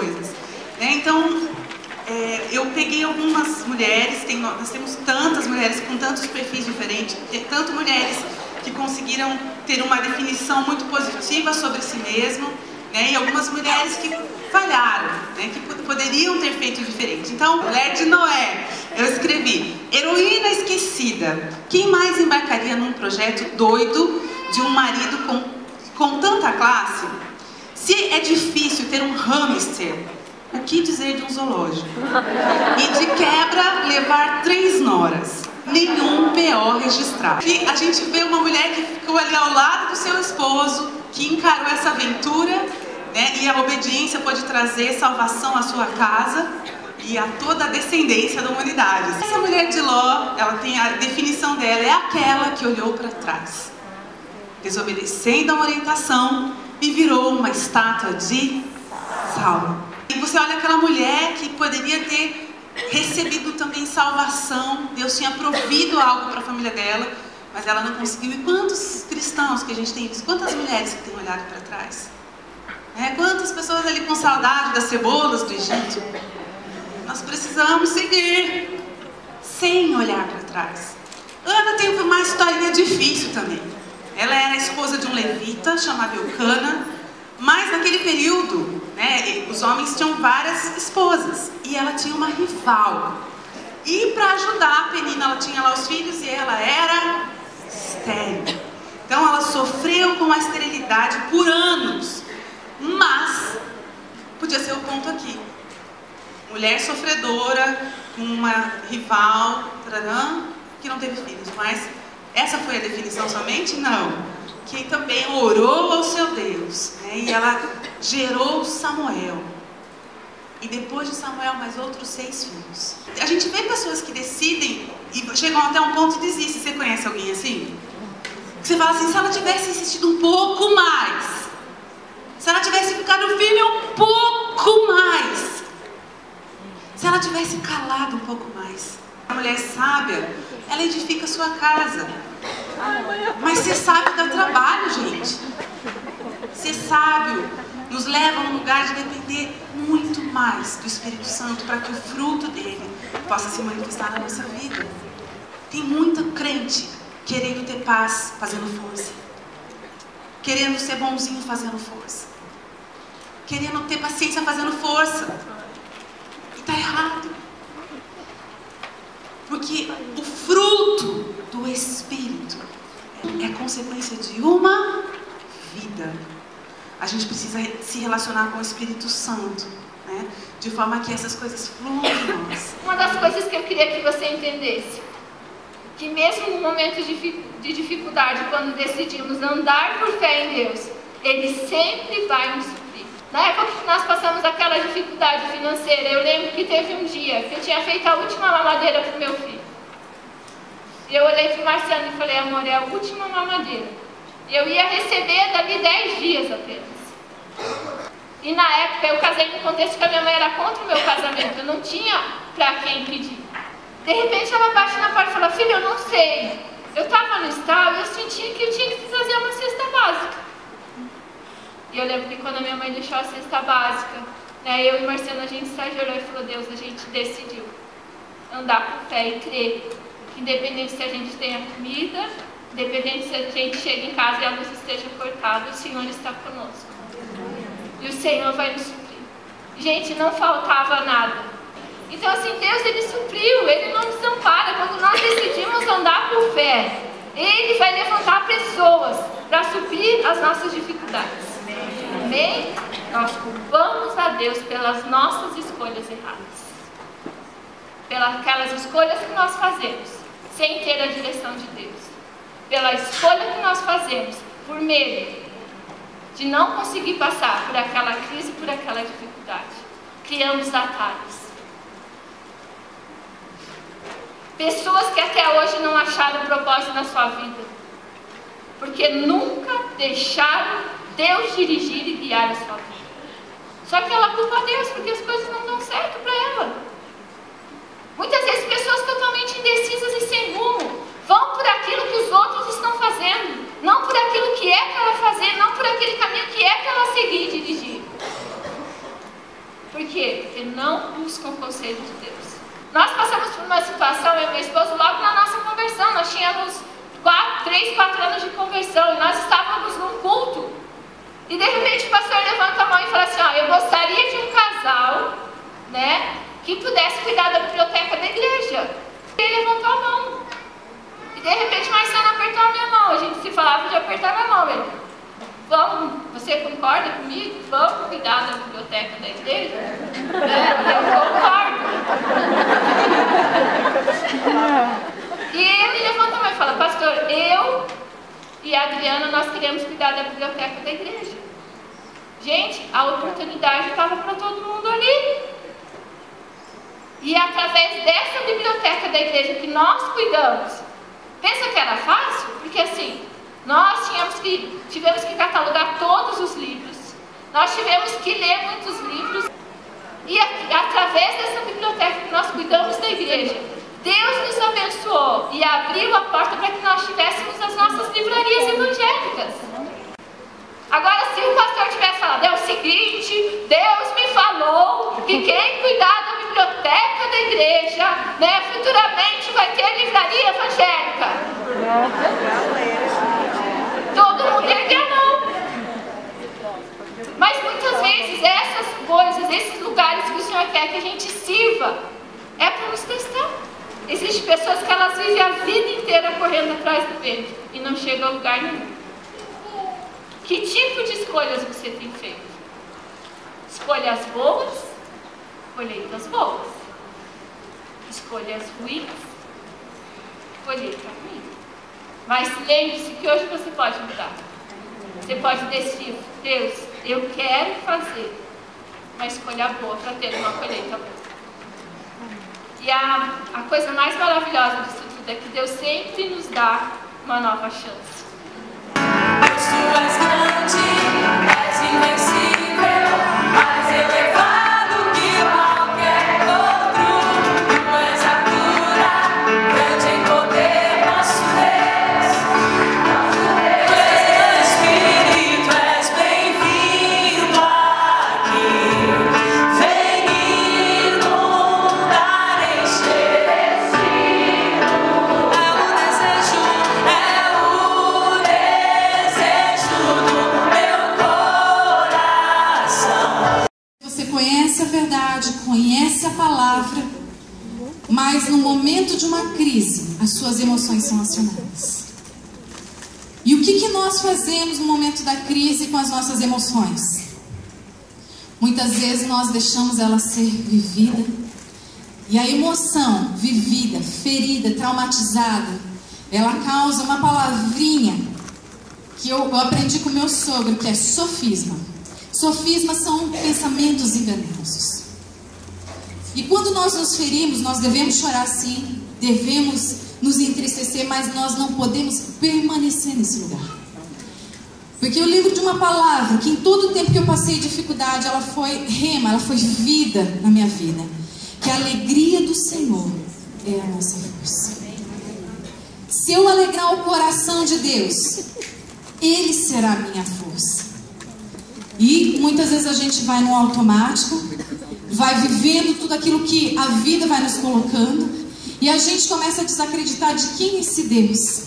coisas, né? Então, eu peguei algumas mulheres, nós temos tantas mulheres com tantos perfis diferentes, tanto mulheres que conseguiram ter uma definição muito positiva sobre si mesmo, né? E algumas mulheres que falharam, né? Que poderiam ter feito diferente. Então, Mulher de Noé, eu escrevi: heroína esquecida, quem mais embarcaria num projeto doido de um marido com tanta classe? Se é difícil ter um hamster, o que dizer de um zoológico? E de quebra levar 3 noras, nenhum BO registrado. E a gente vê uma mulher que ficou ali ao lado do seu esposo, que encarou essa aventura, né? E a obediência pode trazer salvação à sua casa e a toda a descendência da humanidade. Essa mulher de Ló, ela tem a definição dela, é aquela que olhou para trás, desobedecendo a uma orientação, e virou uma estátua de sal. E você olha aquela mulher que poderia ter recebido também salvação, Deus tinha provido algo para a família dela, mas ela não conseguiu. E quantos cristãos que a gente tem visto, quantas mulheres que têm olhado para trás? Quantas pessoas ali com saudade das cebolas do Egito? Nós precisamos seguir sem olhar para trás. Ana tem uma historinha difícil também. Ela era esposa de um levita chamado Eucana, mas naquele período, né, os homens tinham várias esposas e ela tinha uma rival. E para ajudar a Penina, ela tinha lá os filhos e ela era estéril. Então ela sofreu com a esterilidade por anos, mas podia ser o ponto aqui. Mulher sofredora, com uma rival, que não teve filhos, mas essa foi a definição somente? Não. Que também orou ao seu Deus, né? E ela gerou Samuel. E depois de Samuel, mais outros 6 filhos. A gente vê pessoas que decidem e chegam até um ponto e desistem. Você conhece alguém assim? Você fala assim: se ela tivesse insistido um pouco mais, se ela tivesse ficado firme um pouco mais, se ela tivesse calado um pouco mais. A mulher sábia, ela edifica a sua casa. Mas ser sábio dá trabalho, gente. Ser sábio nos leva a um lugar de depender muito mais do Espírito Santo para que o fruto dele possa se manifestar na nossa vida. Tem muita crente querendo ter paz, fazendo força. Querendo ser bonzinho, fazendo força. Querendo ter paciência, fazendo força. E está errado. Porque o fruto do Espírito é consequência de uma vida. A gente precisa se relacionar com o Espírito Santo, né? De forma que essas coisas fluam em nós. Uma das coisas que eu queria que você entendesse, que mesmo no momento de dificuldade, quando decidimos andar por fé em Deus, Ele sempre vai nos suprir. Na época que nós passamos aquela dificuldade financeira, eu lembro que teve um dia que eu tinha feito a última mamadeira para o meu filho. E eu olhei para o Marciano e falei: amor, é a última mamadeira. E eu ia receber dali 10 dias apenas. E na época eu casei num contexto que a minha mãe era contra o meu casamento. Eu não tinha para quem pedir. De repente ela bate na porta e fala: filha, eu não sei. Eu estava no estado e eu senti que eu tinha que trazer uma cesta básica. E eu lembro que quando a minha mãe deixou a cesta básica, né, eu e o Marciano, a gente se ajoelhou e falou: Deus, a gente decidiu andar por fé e crer. Independente se a gente tenha comida, independente se a gente chega em casa e a luz esteja cortada, o Senhor está conosco. E o Senhor vai nos suprir. Gente, não faltava nada. Então assim, Deus, Ele supriu, Ele não desampara. Quando nós decidimos andar por fé, Ele vai levantar pessoas para suprir as nossas dificuldades. Amém? Nós culpamos a Deus pelas nossas escolhas erradas. Pelas aquelas escolhas que nós fazemos sem ter a direção de Deus, pela escolha que nós fazemos por medo de não conseguir passar por aquela crise, por aquela dificuldade. Criamos atalhos. Pessoas que até hoje não acharam propósito na sua vida, porque nunca deixaram Deus dirigir e guiar a sua vida. Só que ela culpa Deus, porque as coisas não dão certo para ela. Muitas vezes pessoas totalmente indecisas e sem rumo vão por aquilo que os outros estão fazendo, não por aquilo que é para ela fazer, não por aquele caminho que é para ela seguir e dirigir. Por quê? Porque não buscam o conselho de Deus. Nós passamos por uma situação, eu e meu esposo, logo na nossa conversão. Nós tínhamos 3, 4 anos de conversão e nós estávamos num culto. E de repente o pastor levanta a mão e fala assim, ó, eu gostaria de um casal, né, que pudesse cuidar da biblioteca da igreja. Ele levantou a mão. E de repente Marciano apertou a minha mão. A gente se falava de apertar a minha mão. Ele, vamos, você concorda comigo? Vamos cuidar da biblioteca da igreja? Eu concordo. E ele levanta a mão e fala, pastor, eu e a Adriana, nós queremos cuidar da biblioteca da igreja. Gente, a oportunidade estava para todo mundo ali. E através dessa biblioteca da igreja que nós cuidamos, pensa que era fácil? Porque assim, nós tivemos que catalogar todos os livros, nós tivemos que ler muitos livros, e através dessa biblioteca que nós cuidamos da igreja, Deus nos abençoou e abriu a porta para que nós tivéssemos as nossas livrarias evangélicas. Agora, se o pastor tivesse falado, é o seguinte, Deus me falou que quem cuidar da biblioteca da igreja, né, futuramente vai ter livraria evangélica. Todo mundo ergue a mão. Mas muitas vezes essas coisas, esses lugares que o Senhor quer que a gente sirva, é para nos testar. Existem pessoas que elas vivem a vida inteira correndo atrás do vento e não chegam a lugar nenhum. Que tipo de escolhas você tem feito? Escolhas boas, colheitas boas. Escolhas ruins, colheita ruim. Mas lembre-se que hoje você pode mudar. Você pode decidir, Deus, eu quero fazer uma escolha boa para ter uma colheita boa. E a coisa mais maravilhosa disso tudo é que Deus sempre nos dá uma nova chance. Tu és grande, és invencível, mais elevado que qualquer outro. Tu és a cura, grande em poder, nosso Deus. Tu és Espírito, és bem-vindo aqui. Vem inundar, encher esse mundo. É o desejo do meu coração. Você conhece a verdade, conhece a palavra, mas no momento de uma crise, as suas emoções são acionadas. E o que nós fazemos no momento da crise com as nossas emoções? Muitas vezes nós deixamos ela ser vivida, e a emoção vivida, ferida, traumatizada, ela causa uma palavrinha que eu aprendi com meu sogro, que é sofisma. Sofismas são pensamentos enganosos. E quando nós nos ferimos, nós devemos chorar sim, devemos nos entristecer, mas nós não podemos permanecer nesse lugar. Porque eu lembro de uma palavra que em todo o tempo que eu passei dificuldade, ela foi rema, ela foi vida na minha vida. Que a alegria do Senhor é a nossa força. Se eu alegrar o coração de Deus, Ele será a minha força. E muitas vezes a gente vai no automático, vai vivendo tudo aquilo que a vida vai nos colocando, e a gente começa a desacreditar de quem é esse Deus.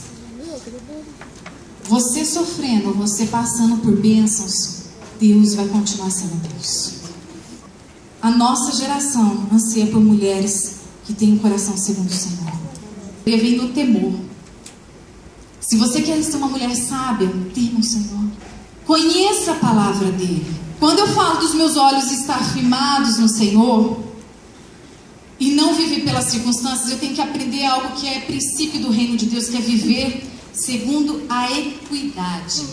Você sofrendo, você passando por bênçãos, Deus vai continuar sendo Deus. A nossa geração anseia por mulheres que têm um coração segundo o Senhor. Vem do temor. Se você quer ser uma mulher sábia, tema o Senhor. Conheça a palavra dele. Quando eu falo dos meus olhos estar firmados no Senhor e não viver pelas circunstâncias, eu tenho que aprender algo que é princípio do reino de Deus, que é viver segundo a equidade.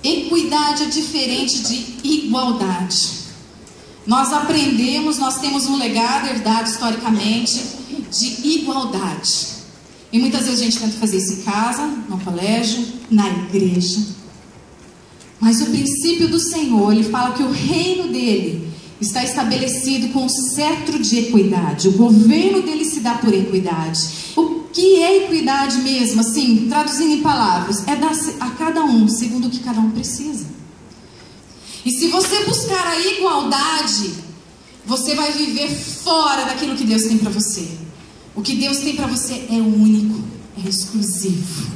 Equidade é diferente de igualdade. Nós aprendemos, nós temos um legado herdado historicamente de igualdade. E muitas vezes a gente tenta fazer isso em casa, no colégio, na igreja. Mas o princípio do Senhor, Ele fala que o reino dele está estabelecido com um cetro de equidade. O governo dele se dá por equidade. O que é equidade mesmo? Assim, traduzindo em palavras, é dar a cada um segundo o que cada um precisa. E se você buscar a igualdade, Você vai viver fora daquilo que Deus tem para você. O que Deus tem para você é único, é exclusivo.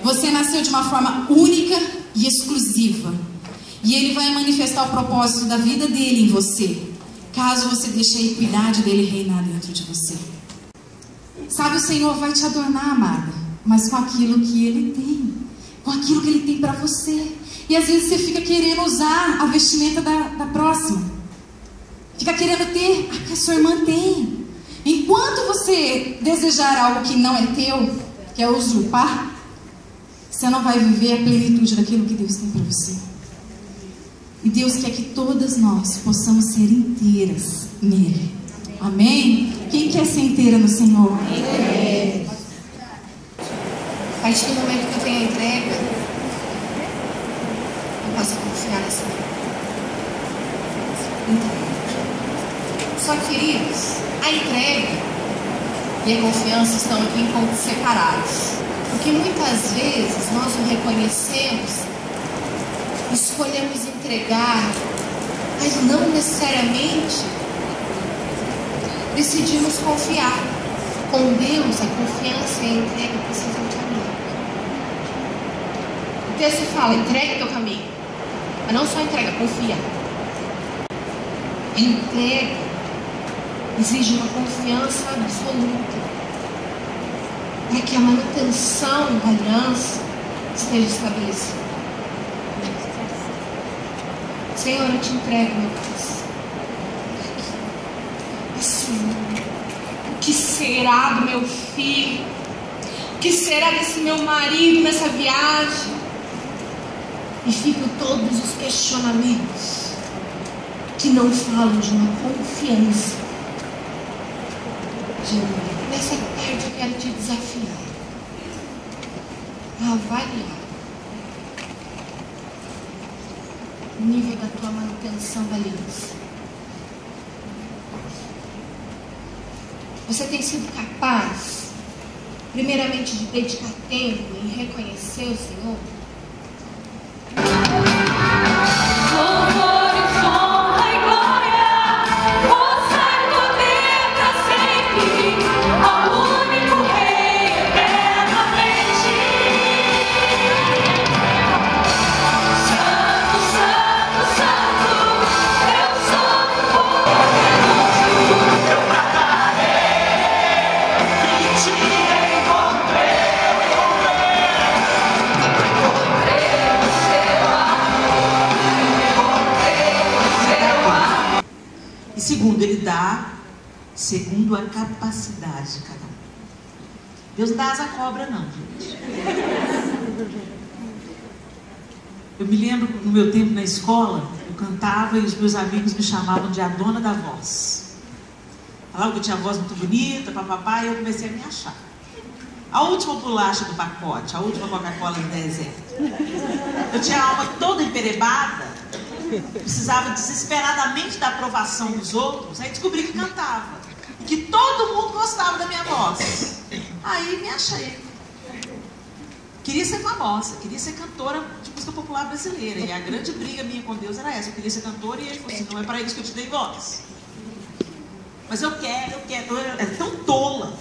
Você nasceu de uma forma única e exclusiva. E Ele vai manifestar o propósito da vida dele em você, caso você deixe a equidade dele reinar dentro de você. Sabe, o Senhor vai te adornar, amada, mas com aquilo que Ele tem, com aquilo que Ele tem para você. E às vezes você fica querendo usar a vestimenta da próxima, fica querendo ter a que a sua irmã tem. Enquanto você desejar algo que não é teu, que é usurpar, você não vai viver a plenitude daquilo que Deus tem para você. E Deus quer que todas nós possamos ser inteiras nele. Amém? Quem quer ser inteira no Senhor? A partir do momento que eu tenho a entrega, eu posso confiar nessa entrega. Só, queridos, a entrega e a confiança estão aqui em pontos separados. Porque muitas vezes nós não reconhecemos, escolhemos entregar, mas não necessariamente decidimos confiar. Com Deus, a confiança e a entrega precisam caminhar. O texto fala, entrega teu caminho. Mas não só entrega, confia. A entrega exige uma confiança absoluta, para que a manutenção da aliança esteja estabelecida. Senhor, eu te entrego meu coração. Senhor, o que será do meu filho? O que será desse meu marido nessa viagem? E ficam todos os questionamentos que não falam de uma confiança genuína. Nessa tarde eu quero te desafiar a avaliar o nível da tua manutenção da aliança. Você tem sido capaz, primeiramente, de dedicar tempo em reconhecer o Senhor? Segundo, Ele dá segundo a capacidade de cada um. Deus não dá asa à cobra, não, gente. Eu me lembro, no meu tempo na escola, eu cantava e os meus amigos me chamavam de a dona da voz. Falavam que eu tinha voz muito bonita, papapá, e eu comecei a me achar. A última bolacha do pacote, a última Coca-Cola do deserto. Eu tinha a alma toda emperebada, precisava desesperadamente da aprovação dos outros, aí descobri que cantava. E que todo mundo gostava da minha voz. Aí me achei. Queria ser famosa, queria ser cantora de música popular brasileira. E a grande briga minha com Deus era essa. Eu queria ser cantora e ele falou assim, não é para isso que eu te dei voz. Mas eu quero. Eu era tão tola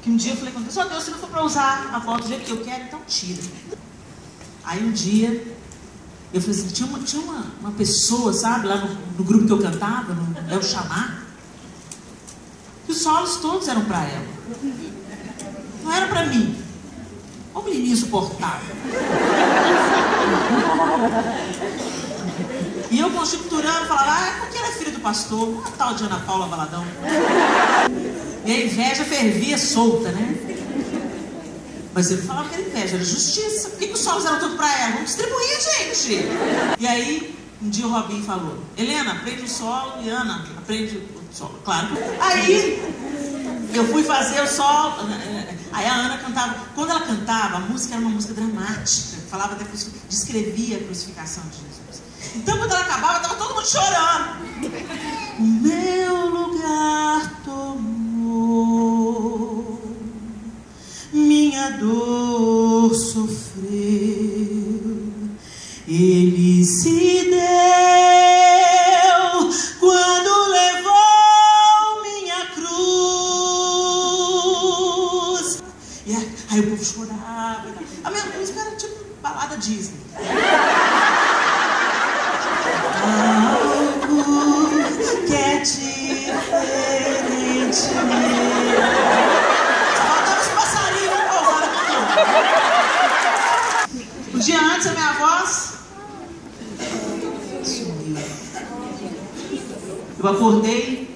que um dia eu falei com Deus, Deus, se não for para usar a voz do jeito que eu quero, então tira. Aí um dia eu falei assim, tinha uma pessoa, sabe, lá no grupo que eu cantava, no El Chamar, que os solos todos eram para ela. Não era para mim. Ô menininho insuportável. E eu conjecturando, falava, porque ela é filha do pastor, uma tal de Ana Paula Valadão. E a inveja fervia solta, né? Mas eu não falava que era inveja, era justiça. Por que os solos eram tudo pra ela? Vamos distribuir, gente! E aí, um dia o Robinho falou, Helena, aprende o solo, e Ana, aprende o solo. Claro. Aí, eu fui fazer o solo. Aí a Ana cantava. Quando ela cantava, a música era uma música dramática. Falava até, descrevia a crucificação de Jesus. Então, quando ela acabava, estava todo mundo chorando. O meu lugar tomou, minha dor sofreu, Ele se deu quando levou Disney. Algo que é diferente. Só faltava os passarinhos não pousando aqui. Um dia antes, a minha voz sumiu. Eu acordei.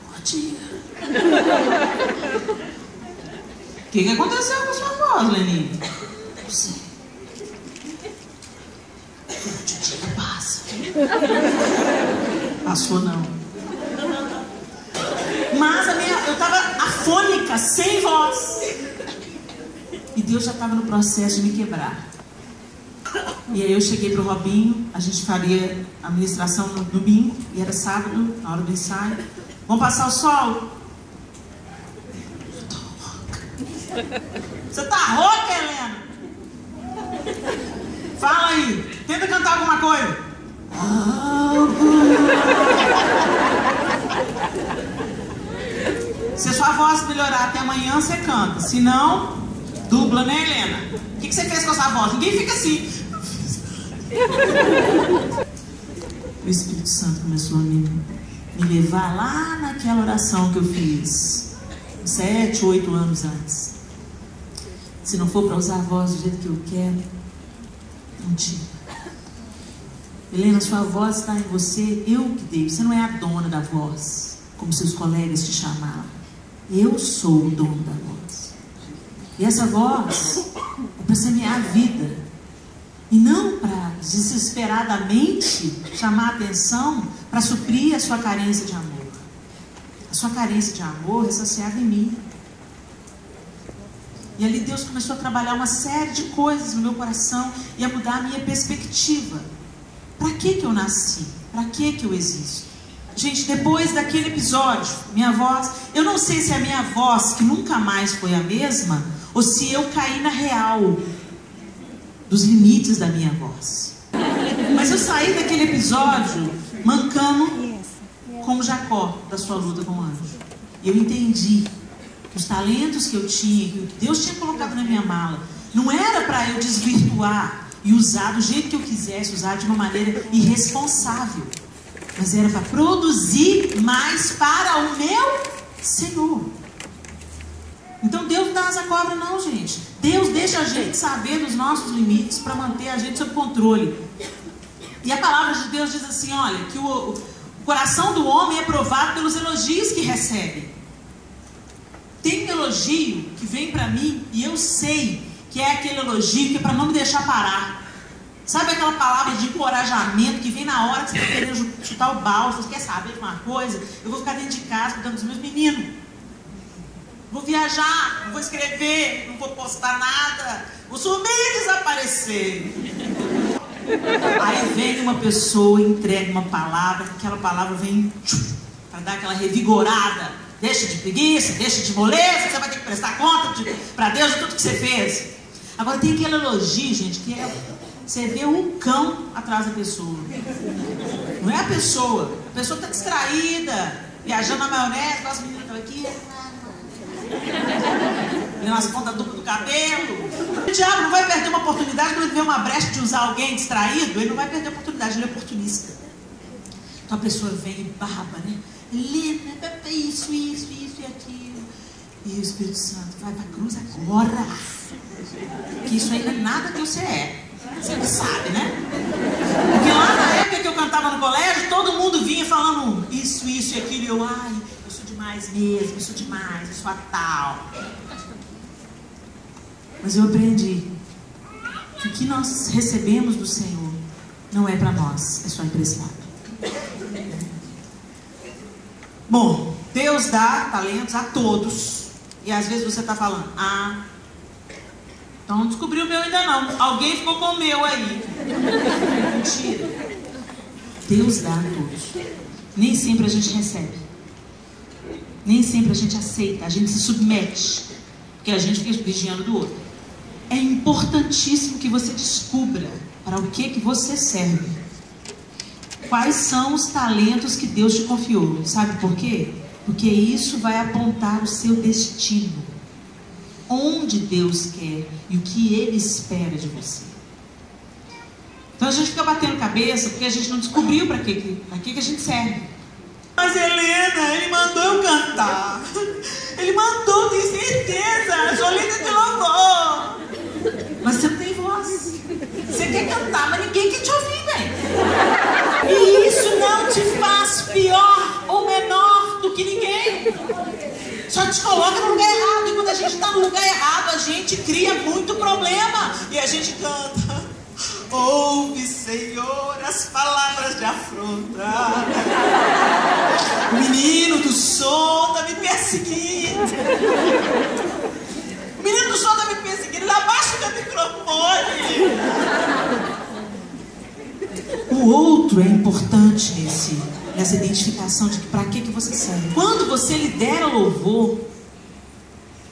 Bom dia. O que aconteceu com a sua voz, Leninha? Não sei. Durante o dia passa. Passou não. Mas eu estava afônica, sem voz. E Deus já estava no processo de me quebrar. E aí eu cheguei pro Robinho, a gente faria a ministração no domingo, e era sábado, na hora do ensaio. Vamos passar o sol? Eu tô rouca. Você tá rouca, Helena? Fala aí, tenta cantar alguma coisa. Se a sua voz melhorar até amanhã, você canta. Se não, dubla, né, Helena? O que você fez com a sua voz? Ninguém fica assim. O Espírito Santo começou a me levar lá naquela oração que eu fiz 7, 8 anos antes. Se não for para usar a voz do jeito que eu quero, não tira. Helena, sua voz está em você, eu que dei. Você não é a dona da voz, como seus colegas te chamavam. Eu sou o dono da voz. E essa voz é para semear a vida. E não para desesperadamente chamar a atenção para suprir a sua carência de amor. A sua carência de amor é saciada em mim. E ali Deus começou a trabalhar uma série de coisas no meu coração e a mudar a minha perspectiva. Para que eu nasci? Para que eu existo? Gente, depois daquele episódio, minha voz... Eu não sei se é a minha voz, que nunca mais foi a mesma, ou se eu caí na real dos limites da minha voz. Mas eu saí daquele episódio mancando como Jacó da sua luta com o anjo. E eu entendi que os talentos que eu tinha, que Deus tinha colocado na minha mala, não era para eu desvirtuar e usar do jeito que eu quisesse, usar de uma maneira irresponsável, mas era para produzir mais para o meu Senhor. Então Deus não dá asa cobra não, gente. Deus deixa a gente saber dos nossos limites para manter a gente sob controle. E a palavra de Deus diz assim, olha, que o coração do homem é provado pelos elogios que recebe. Tem elogio que vem para mim e eu sei que é aquele elogio que é para não me deixar parar. Sabe aquela palavra de encorajamento que vem na hora que você está querendo chutar o balde? Você quer saber de uma coisa? Eu vou ficar dentro de casa cuidando dos meus meninos. Vou viajar, não vou escrever, não vou postar nada, vou sumir e desaparecer. Aí vem uma pessoa, entrega uma palavra, aquela palavra vem para dar aquela revigorada. Deixa de preguiça, deixa de moleza, você vai ter que prestar conta para Deus de tudo que você fez. Agora tem aquele elogio, gente, que é você vê um cão atrás da pessoa. Não é a pessoa está distraída, viajando na maionese, as meninas estão aqui. Nas pontas duplas do cabelo. O diabo não vai perder uma oportunidade quando ele vê uma brecha de usar alguém distraído. Ele não vai perder a oportunidade, ele é oportunista. Então a pessoa vem e baba, né? Helena, isso e aquilo. E o Espírito Santo vai pra cruz agora. Que isso aí não é nada que você é. Você não sabe, né? Porque lá na época que eu cantava no colégio, todo mundo vinha falando isso e aquilo. E eu, ai, eu sou demais mesmo, eu sou demais, eu sou a tal. Mas eu aprendi que o que nós recebemos do Senhor não é para nós, é só emprestado. Bom, Deus dá talentos a todos. E às vezes você está falando, então não descobriu o meu ainda não. Alguém ficou com o meu aí. Mentira. Deus dá a todos. Nem sempre a gente recebe. Nem sempre a gente aceita. A gente se submete. Porque a gente fica vigiando do outro. É importantíssimo que você descubra para o que você serve. Quais são os talentos que Deus te confiou. Sabe por quê? Porque isso vai apontar o seu destino. Onde Deus quer e o que Ele espera de você. Então a gente fica batendo cabeça porque a gente não descobriu para que a gente serve. Mas Helena, ele mandou eu cantar. Ele mandou, tenho certeza. Sou líder de louvor. Mas você não tem voz. Você quer cantar, mas ninguém quer te ouvir, velho. E isso não te faz pior ou menor do que ninguém. Só te coloca no lugar errado. E quando a gente está no lugar errado, a gente cria muito problema. E a gente canta: ouve, Senhor, as palavras de afronta. O menino do som tá me perseguindo. O menino do som tá me perseguindo. Lá abaixo do microfone. O outro é importante nessa identificação de para que você serve. Quando você lidera louvor,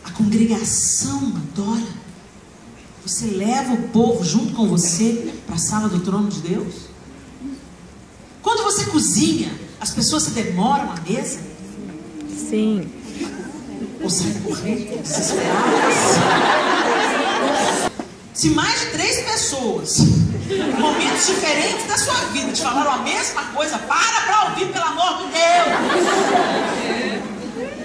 a congregação adora. Você leva o povo junto com você para a sala do trono de Deus. Quando você cozinha, as pessoas se demoram à mesa? Sim. Ou saem correndo, desesperadas? Se mais de 3 pessoas, em momentos diferentes da sua vida, te falaram a mesma coisa, para ouvir, pelo amor de Deus.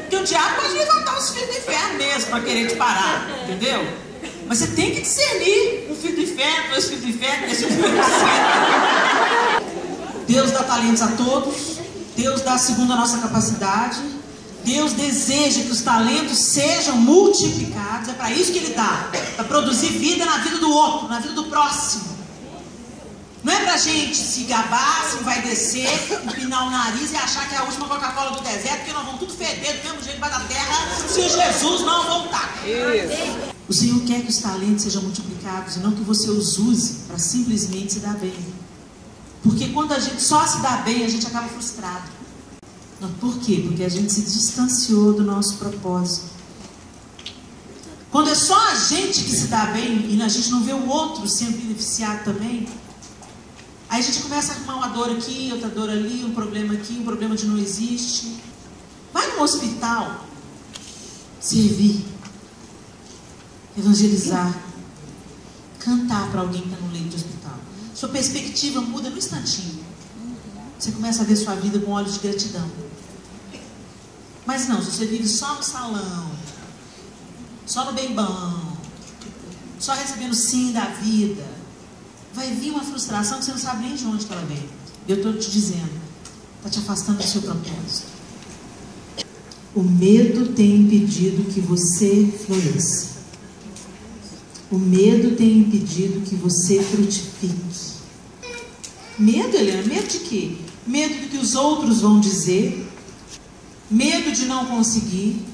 Porque o diabo pode levantar os filhos do inferno mesmo para querer te parar, entendeu? Mas você tem que discernir um filho do inferno, 2 filhos do inferno, 3 filhos do inferno. Deus dá talentos a todos, Deus dá segundo a nossa capacidade, Deus deseja que os talentos sejam multiplicados, é para isso que Ele dá, para produzir vida na vida do outro, na vida do próximo. Não é pra gente se gabar, se vai descer, empinar o nariz e achar que é a última Coca-Cola do deserto, porque nós vamos tudo feder do mesmo jeito debaixo da terra, se Jesus não voltar. Isso. O Senhor quer que os talentos sejam multiplicados e não que você os use para simplesmente se dar bem. Porque quando a gente só se dá bem, a gente acaba frustrado. Não, por quê? Porque a gente se distanciou do nosso propósito. Quando é só a gente que se dá bem e a gente não vê o outro sendo beneficiado também, aí a gente começa a arrumar uma dor aqui, outra dor ali, um problema aqui, um problema de não existe. Vai no hospital servir, evangelizar, cantar para alguém que está no leito de hospital. Sua perspectiva muda no instantinho. Você começa a ver sua vida com olhos de gratidão. Mas não, se você vive só no salão, só no bem bom, só recebendo sim da vida, vai vir uma frustração que você não sabe nem de onde que ela vem. Eu estou te dizendo, está te afastando do seu propósito. O medo tem impedido que você floresça. O medo tem impedido que você frutifique. Medo, Helena? Medo de quê? Medo do que os outros vão dizer. Medo de não conseguir.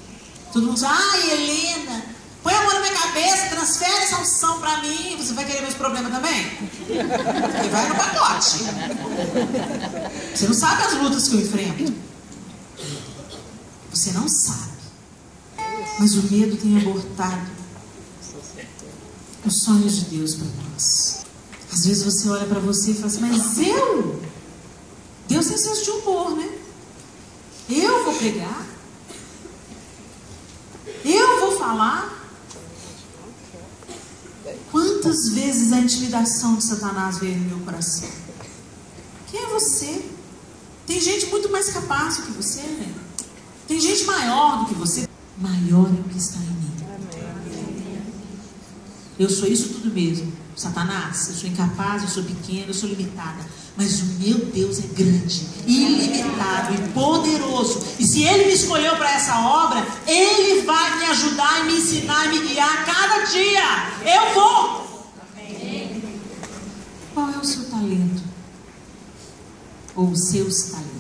Todo mundo diz: ai, Helena, põe a mão na minha cabeça, transfere essa unção para mim. Você vai querer meus problemas também? Porque vai no pacote. Você não sabe as lutas que eu enfrento. Você não sabe. Mas o medo tem abortado os sonhos de Deus para nós. Às vezes você olha para você e fala assim: mas Deus tem senso de humor, né? Eu vou pregar? Eu vou falar? Quantas vezes a intimidação de Satanás veio no meu coração? Quem é você? Tem gente muito mais capaz do que você, né? Tem gente maior do que você. Maior é o que está em mim. Eu sou isso tudo mesmo, Satanás. Eu sou incapaz, eu sou pequena, eu sou limitada. Mas o meu Deus é grande, ilimitado e poderoso. E se Ele me escolheu para essa obra, Ele vai me ajudar e me ensinar e me guiar cada dia. Eu vou. Qual é o seu talento? Ou os seus talentos?